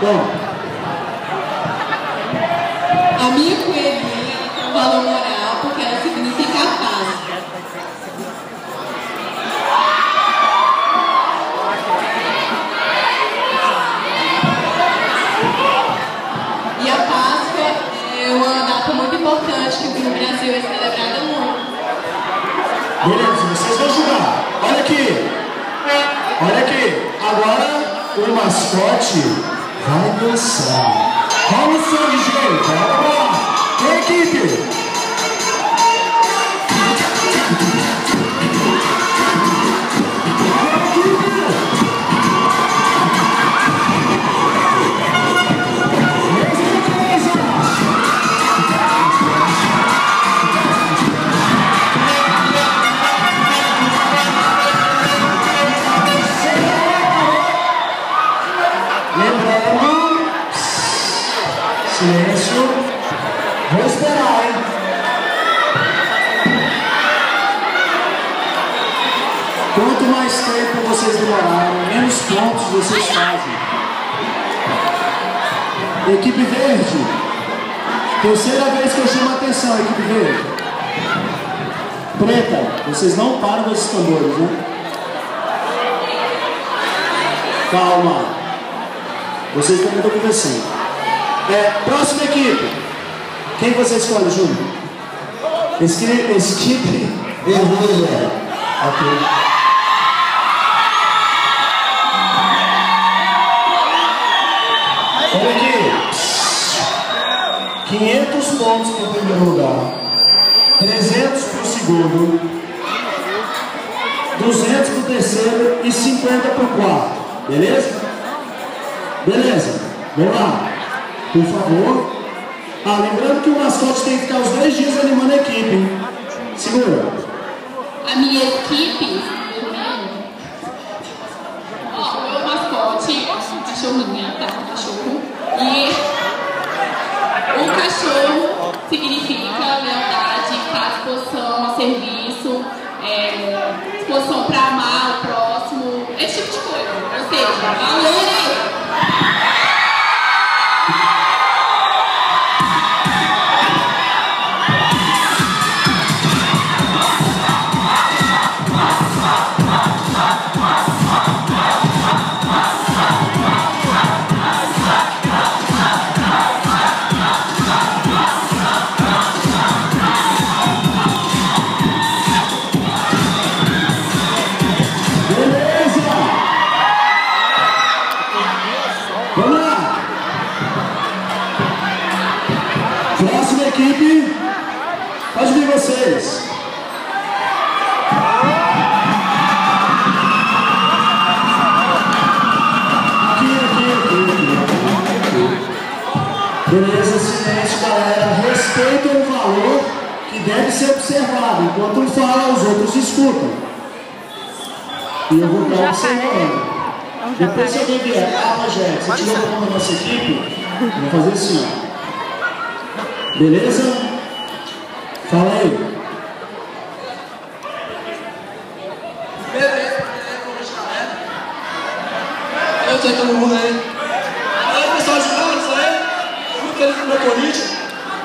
Bom. A minha coelhinha tem um valor moral porque ela significa paz. E a Páscoa é uma data muito importante que no Brasil é celebrada muito. Beleza, vocês vão julgar. Olha aqui. Olha aqui. Agora o mascote vai dançar. Rola o sangue, gente. Bora lá. Vem, equipe. Silêncio. Vou esperar, hein? Quanto mais tempo vocês demorarem, menos pontos vocês fazem. Equipe verde. Terceira vez que eu chamo a atenção, equipe verde. Preta, vocês não param desses tambores, né? Calma. Vocês também estão conversando. Próxima equipe. Quem você escolhe, Júnior? Equipe vermelha. Ok. Olha aqui. 500 pontos para o primeiro lugar. 300 para o segundo. 200 para o terceiro e 50 para o quarto. Beleza? Beleza. Vamos lá. Por favor. Lembrando que o mascote tem que ficar os 2 dias animando a equipe, hein? Segura. A minha equipe, o meu mascote é um cachorrinho, tá? Um cachorro. E o cachorro significa lealdade, disposição a serviço, disposição para amar o próximo, esse tipo de coisa. Ou seja, valores. Próxima equipe, pode vir vocês. Aqui. Beleza, silêncio, galera. Respeitem o valor que deve ser observado. Enquanto um fala, os outros escutam. E eu vou estar observando. Depois se alguém vier, Rogério, você tirou a mão da nossa equipe, vou fazer assim, ó. Beleza? Fala aí. Beleza, eu tô aí todo mundo aí. Aí pessoal jogando isso aí, muito feliz com o meu Corinthians.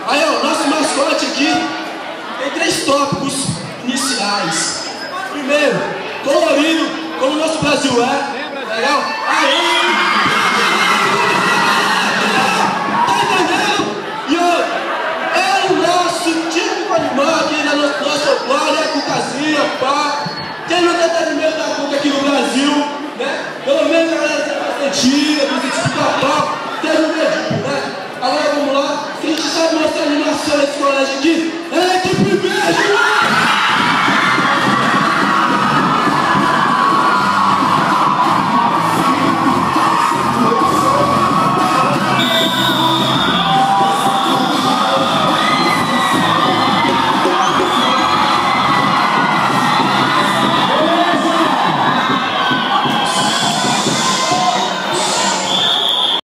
Aí ó, nosso mascote aqui tem 3 tópicos iniciais. Primeiro, colorido, como o nosso Brasil é. Legal? Aí!